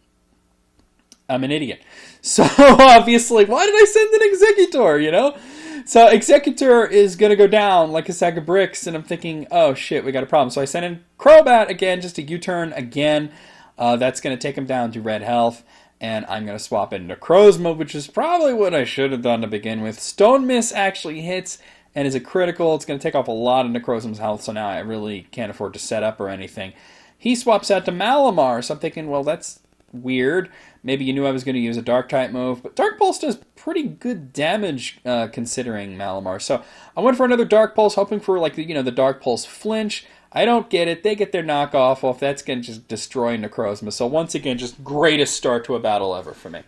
an idiot. So, obviously, why did I send an Executor, So, Executor is going to go down like a sack of bricks, and I'm thinking, oh, shit, we got a problem. So, I sent in Crobat again, just a U-turn again. That's going to take him down to red health, and I'm going to swap into Necrozma, which is probably what I should have done to begin with. Stone Miss actually hits and is a critical. It's going to take off a lot of Necrozma's health, so now I really can't afford to set up or anything. He swaps out to Malamar, so I'm thinking, well, that's weird. Maybe you knew I was going to use a Dark-type move, but Dark Pulse does pretty good damage considering Malamar. So I went for another Dark Pulse, hoping for the Dark Pulse flinch. I don't get it. They get their knockoff off. That's going to just destroy Necrozma. So once again, just greatest start to a battle ever for me.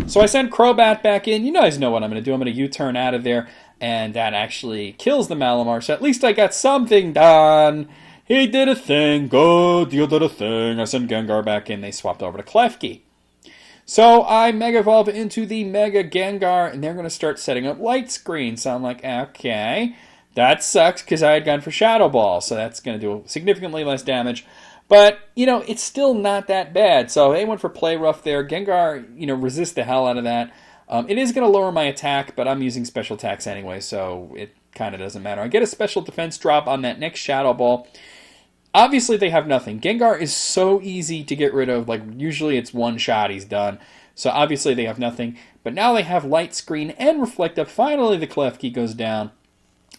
So I send Crobat back in. You guys know what I'm going to do. I'm going to U-turn out of there, and that actually kills the Malamar. So at least I got something done. He did a thing. Good, you did a thing. I send Gengar back in. They swapped over to Klefki. So I Mega Evolve into the Mega Gengar, and they're going to start setting up Light Screen. So I'm like, okay, that sucks because I had gone for Shadow Ball. So that's going to do significantly less damage. But, it's still not that bad. So they went for Play Rough there. Gengar, resists the hell out of that. It is going to lower my attack, but I'm using special attacks anyway, so it kind of doesn't matter. I get a special defense drop on that next Shadow Ball. Obviously, they have nothing. Gengar is so easy to get rid of. Usually it's one shot, he's done. So obviously they have nothing. But now they have Light Screen and Reflect Up. Finally, the Klefki goes down.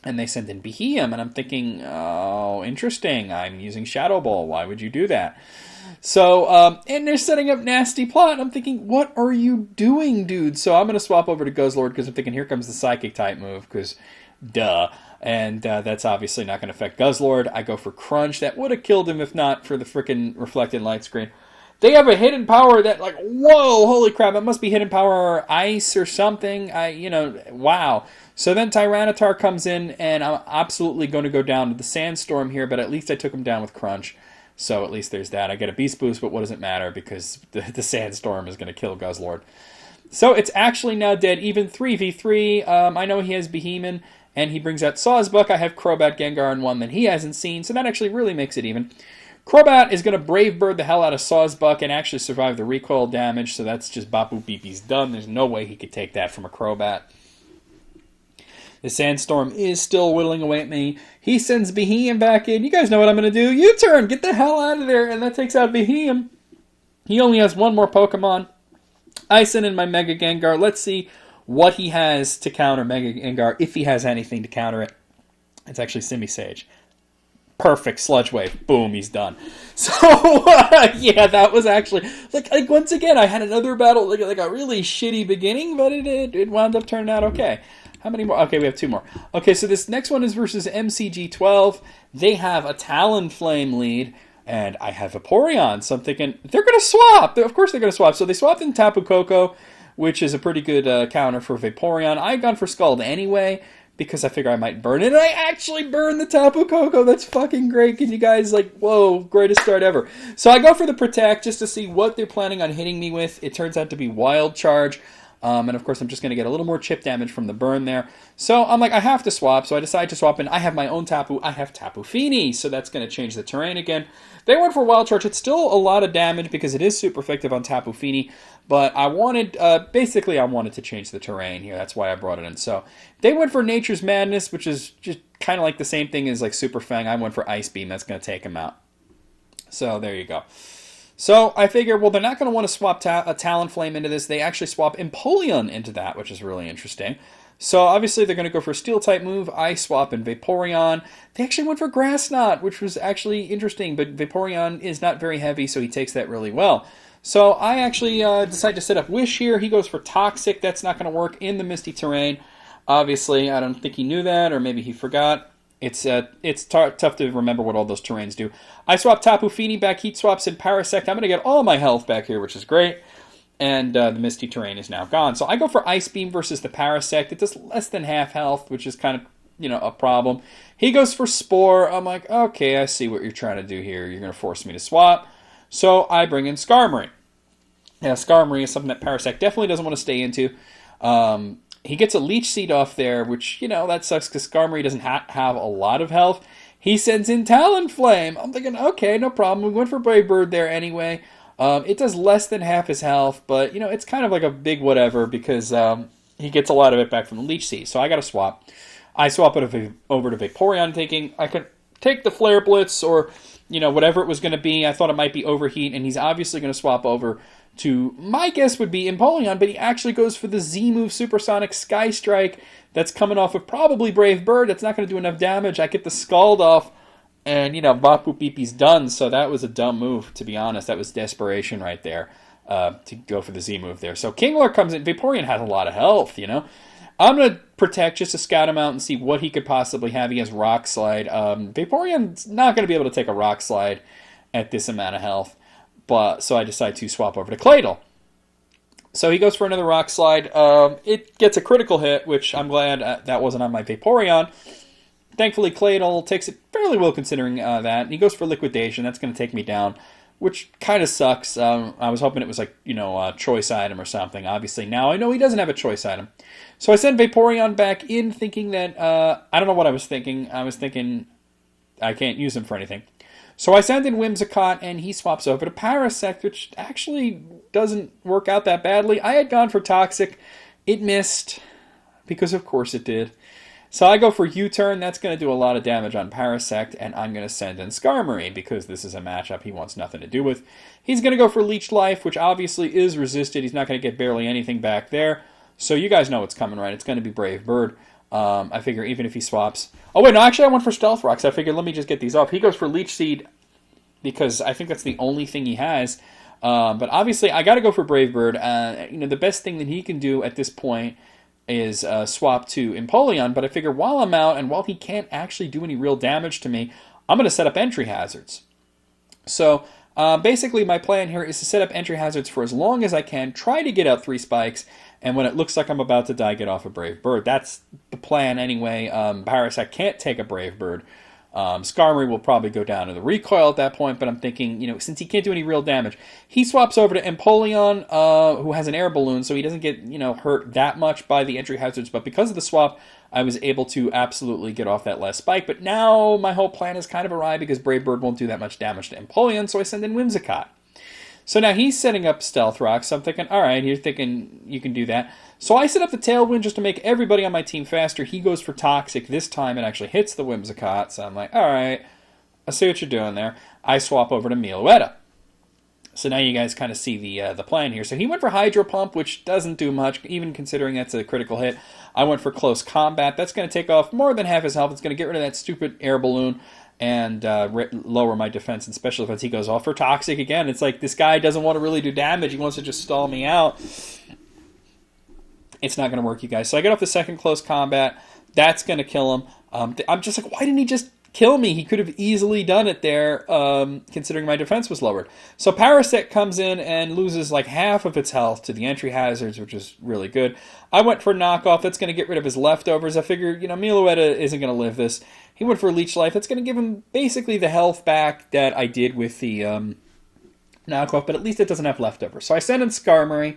And they send in Beheeyem. And I'm thinking, oh, interesting. I'm using Shadow Ball. Why would you do that? So, and they're setting up Nasty Plot. I'm thinking, what are you doing, dude? So I'm going to swap over to Guzzlord because I'm thinking, here comes the Psychic-type move. Because, duh. And that's obviously not going to affect Guzzlord. I go for Crunch. That would have killed him if not for the freaking Reflected Light Screen. They have a hidden power that, whoa, holy crap, it must be hidden power Ice or something. Wow. So then Tyranitar comes in, and I'm absolutely going to go down to the Sandstorm here, but at least I took him down with Crunch. So at least there's that. I get a Beast Boost, but what does it matter? Because the Sandstorm is going to kill Guzzlord. So it's actually now dead even 3v3. I know he has Behemoth. And he brings out Sawsbuck. I have Crobat, Gengar, and one that he hasn't seen, so that actually really makes it even. Crobat is going to Brave Bird the hell out of Sawsbuck and actually survive the recoil damage, so that's just Bop Boop Beep, he's done. There's no way he could take that from a Crobat. The Sandstorm is still whittling away at me. He sends Behem back in. You guys know what I'm going to do. U-turn! Get the hell out of there! And that takes out Behem. He only has one more Pokemon. I send in my Mega Gengar. Let's see what he has to counter Mega Gengar, if he has anything to counter it. It's actually Simisage. Perfect Sludge Wave. Boom, he's done. So, yeah, that was actually... Like once again, I had another battle, like a really shitty beginning, but it wound up turning out okay. How many more? Okay, we have 2 more. Okay, so this next one is versus MCG12. They have a Talonflame lead, and I have Vaporeon, so I'm thinking, they're going to swap. Of course they're going to swap. So they swapped in Tapu Koko, which is a pretty good counter for Vaporeon. I had gone for Scald anyway, because I figure I might burn it, and I actually burned the Tapu Koko. That's fucking great. Can you guys, like, whoa, greatest start ever. So I go for the Protect just to see what they're planning on hitting me with. It turns out to be Wild Charge. And of course, I'm just going to get a little more chip damage from the burn there. So I'm like, I have to swap. So I decide to swap in. I have my own Tapu. I have Tapu Fini. So that's going to change the terrain again. They went for Wild Charge. It's still a lot of damage because it is super effective on Tapu Fini. But I wanted, basically, I wanted to change the terrain here. That's why I brought it in. So they went for Nature's Madness, which is just kind of like the same thing as like Super Fang. I went for Ice Beam. That's going to take him out. So there you go. So I figure, well, they're not going to want to swap a Talonflame into this. They actually swap Empoleon into that, which is really interesting. So obviously they're going to go for a Steel-type move. I swap in Vaporeon. They actually went for Grass Knot, which was actually interesting, but Vaporeon is not very heavy, so he takes that really well. So I actually decide to set up Wish here. He goes for Toxic. That's not going to work in the Misty Terrain. Obviously, I don't think he knew that, or maybe he forgot. It's tough to remember what all those terrains do. I swap Tapu Fini back, Heat Swaps in Parasect. I'm going to get all my health back here, which is great. And the Misty Terrain is now gone. So I go for Ice Beam versus the Parasect. It does less than half health, which is kind of, a problem. He goes for Spore. I'm like, okay, I see what you're trying to do here. You're going to force me to swap. So I bring in Skarmory. Yeah, Skarmory is something that Parasect definitely doesn't want to stay into. He gets a Leech Seed off there, which, that sucks because Skarmory doesn't have a lot of health. He sends in Talonflame. I'm thinking, okay, no problem. We went for Brave Bird there anyway. It does less than half his health, but, it's kind of like a big whatever because he gets a lot of it back from the Leech Seed. So I got to swap. I swap it over to Vaporeon, thinking I could take the Flare Blitz or, whatever it was going to be. I thought it might be Overheat, and he's obviously going to swap over to, my guess would be Empoleon, but he actually goes for the Z-move Supersonic Sky Strike that's coming off of probably Brave Bird. That's not going to do enough damage. I get the Scald off, and, Bop Boop Beepy's done, so that was a dumb move, to be honest. That was desperation right there to go for the Z-move there. So Kingler comes in. Vaporeon has a lot of health, I'm going to Protect just to scout him out and see what he could possibly have. He has Rock Slide. Vaporeon's not going to be able to take a Rock Slide at this amount of health. So I decide to swap over to Claydol. So he goes for another Rock Slide. It gets a critical hit, which I'm glad that wasn't on my Vaporeon. Thankfully, Claydol takes it fairly well considering that. And he goes for Liquidation. That's going to take me down, which kind of sucks. I was hoping it was like, a choice item or something. Obviously, now I know he doesn't have a choice item. So I send Vaporeon back in thinking that, I don't know what I was thinking. I was thinking I can't use him for anything. So I send in Whimsicott, and he swaps over to Parasect, which actually doesn't work out that badly. I had gone for Toxic. It missed, because of course it did. So I go for U-turn. That's going to do a lot of damage on Parasect, and I'm going to send in Skarmory, because this is a matchup he wants nothing to do with. He's going to go for Leech Life, which obviously is resisted. He's not going to get barely anything back there. So you guys know what's coming, right? It's going to be Brave Bird. I figure even if he swaps... Oh, wait, no, actually I went for Stealth Rock, so I figured let me just get these off. He goes for Leech Seed because I think that's the only thing he has. But obviously I got to go for Brave Bird. The best thing that he can do at this point is swap to Empoleon, but I figure while I'm out and while he can't actually do any real damage to me, I'm going to set up Entry Hazards. So basically my plan here is to set up Entry Hazards for as long as I can, try to get out 3 spikes, and when it looks like I'm about to die, get off a Brave Bird. That's the plan anyway. Parasect can't take a Brave Bird. Skarmory will probably go down to the recoil at that point, but I'm thinking, since he can't do any real damage, he swaps over to Empoleon, who has an air balloon, so he doesn't get, hurt that much by the Entry Hazards, but because of the swap, I was able to absolutely get off that last spike, but now my whole plan is kind of awry because Brave Bird won't do that much damage to Empoleon, so I send in Whimsicott. So now he's setting up Stealth Rock, so I'm thinking, all right, you're thinking you can do that. So I set up the Tailwind just to make everybody on my team faster. He goes for Toxic this time and actually hits the Whimsicott, so I'm like, all right, I see what you're doing there. I swap over to Meloetta. So now you guys kind of see the plan here. So he went for Hydro Pump, which doesn't do much, even considering that's a critical hit. I went for Close Combat. That's going to take off more than half his health. It's going to get rid of that stupid air balloon and lower my defense and special defense. He goes off for Toxic again. It's like this guy doesn't want to really do damage. He wants to just stall me out. It's not going to work, you guys. So I get off the second Close Combat. That's going to kill him. I'm just like, why didn't he just kill me? He could have easily done it there, considering my defense was lowered. So Parasect comes in and loses like half of its health to the entry hazards, which is really good. I went for Knockoff. That's going to get rid of his leftovers. I figured, Meloetta isn't going to live this. He went for Leech Life. That's going to give him basically the health back that I did with the Knockoff, but at least it doesn't have leftovers. So I send in Skarmory.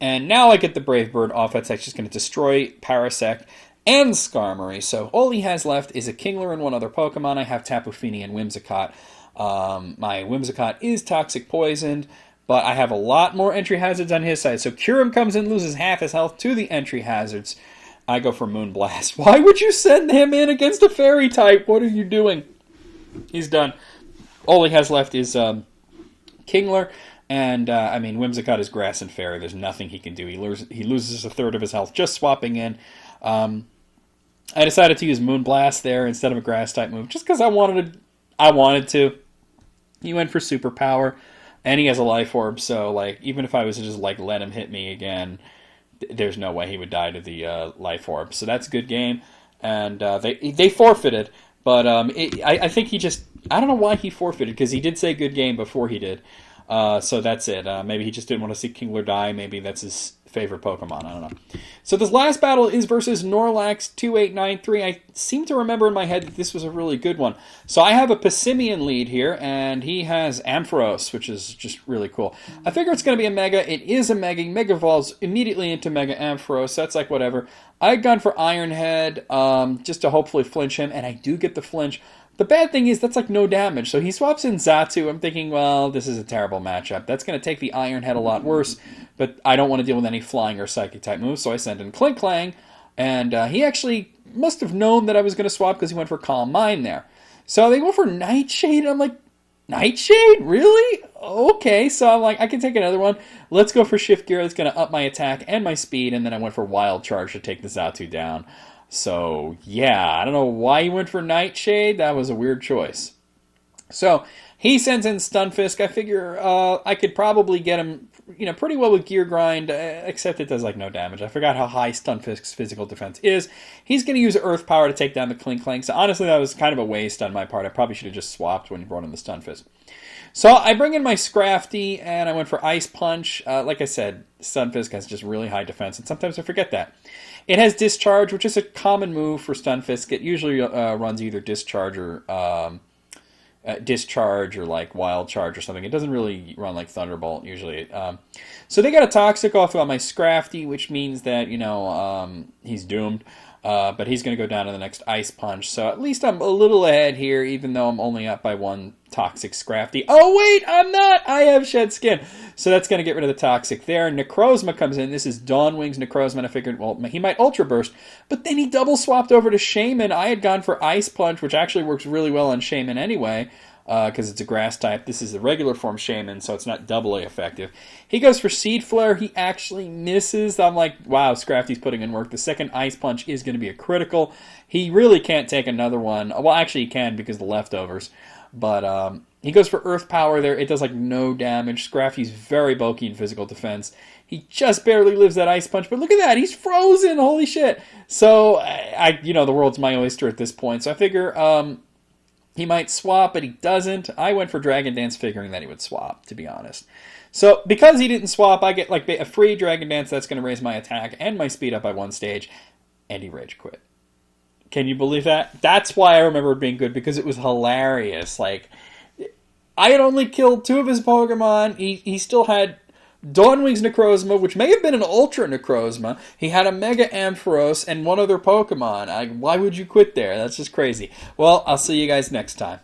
And now I get the Brave Bird off. That's just going to destroy Parasect and Skarmory. So all he has left is a Kingler and one other Pokemon. I have Tapu Fini and Whimsicott. My Whimsicott is Toxic Poisoned, but I have a lot more entry hazards on his side. So Kyurem comes in, loses half his health to the entry hazards. I go for Moonblast. Why would you send him in against a Fairy type? What are you doing? He's done. All he has left is Kingler. And, Whimsicott is Grass and Fairy. There's nothing he can do. He loses a third of his health just swapping in. I decided to use Moonblast there instead of a Grass-type move, just because I wanted to. He went for Superpower, and he has a Life Orb, so, even if I was to just, let him hit me again, there's no way he would die to the Life Orb. So that's a good game, and they forfeited, but I think he just... I don't know why he forfeited, because he did say good game before he did. So that's it. Maybe he just didn't want to see Kingler die. Maybe that's his favorite Pokemon. I don't know. So this last battle is versus Snorlax2893. I seem to remember in my head that this was a really good one. So I have a Passimian lead here, and he has Ampharos, which is just really cool. I figure it's going to be a Mega. It is a Mega. Mega evolves immediately into Mega Ampharos. So that's like whatever. I had gone for Iron Head just to hopefully flinch him, and I do get the flinch. The bad thing is that's no damage. So he swaps in Xatu. I'm thinking, well, this is a terrible matchup. That's going to take the Iron Head a lot worse, but I don't want to deal with any flying or psychic type moves, so I send in Klinklang, and he actually must have known that I was going to swap because he went for Calm Mind there. So they go for Nightshade, and I'm like, Nightshade? Really? Okay, so I'm like, I can take another one. Let's go for Shift Gear. That's going to up my attack and my speed, and then I went for Wild Charge to take the Xatu down. So, yeah, I don't know why he went for Nightshade. That was a weird choice. So, he sends in Stunfisk. I figure I could probably get him, pretty well with Gear Grind, except it does, no damage. I forgot how high Stunfisk's physical defense is. He's going to use Earth Power to take down the Klinklang. So, honestly, that was kind of a waste on my part. I probably should have just swapped when he brought in the Stunfisk. So, I bring in my Scrafty, and I went for Ice Punch. Like I said, Stunfisk has just really high defense, and sometimes I forget that. It has Discharge, which is a common move for Stunfisk. It usually runs either Discharge or Wild Charge or something. It doesn't really run like Thunderbolt usually. So they got a Toxic off on my Scrafty, which means that he's doomed. But he's going to go down to the next Ice Punch. So at least I'm a little ahead here, even though I'm only up by one Toxic Scrafty. Oh, wait, I'm not! I have Shed Skin. So that's going to get rid of the Toxic there. Necrozma comes in. This is Dawnwing's Necrozma. And I figured, well, he might Ultra Burst. But then he double swapped over to Shaman. I had gone for Ice Punch, which actually works really well on Shaman anyway, because it's a grass type. This is the regular form Shaman, so it's not doubly effective. He goes for Seed Flare. He actually misses. I'm like, wow, Scrafty's putting in work. The second Ice Punch is going to be a critical. He really can't take another one. Well, actually he can because of the leftovers. But he goes for Earth Power there. It does no damage. Scrafty's very bulky in physical defense. He just barely lives that Ice Punch. But look at that. He's frozen. Holy shit. So, the world's my oyster at this point. So I figure... he might swap, but he doesn't. I went for Dragon Dance figuring that he would swap, to be honest. So, because he didn't swap, I get a free Dragon Dance that's going to raise my attack and my speed up by one stage, and he Rage Quit. Can you believe that? That's why I remember it being good, because it was hilarious. I had only killed 2 of his Pokemon. He still had Dawnwing's Necrozma, which may have been an Ultra Necrozma. He had a Mega Ampharos and one other Pokemon. Why would you quit there? That's just crazy. Well, I'll see you guys next time.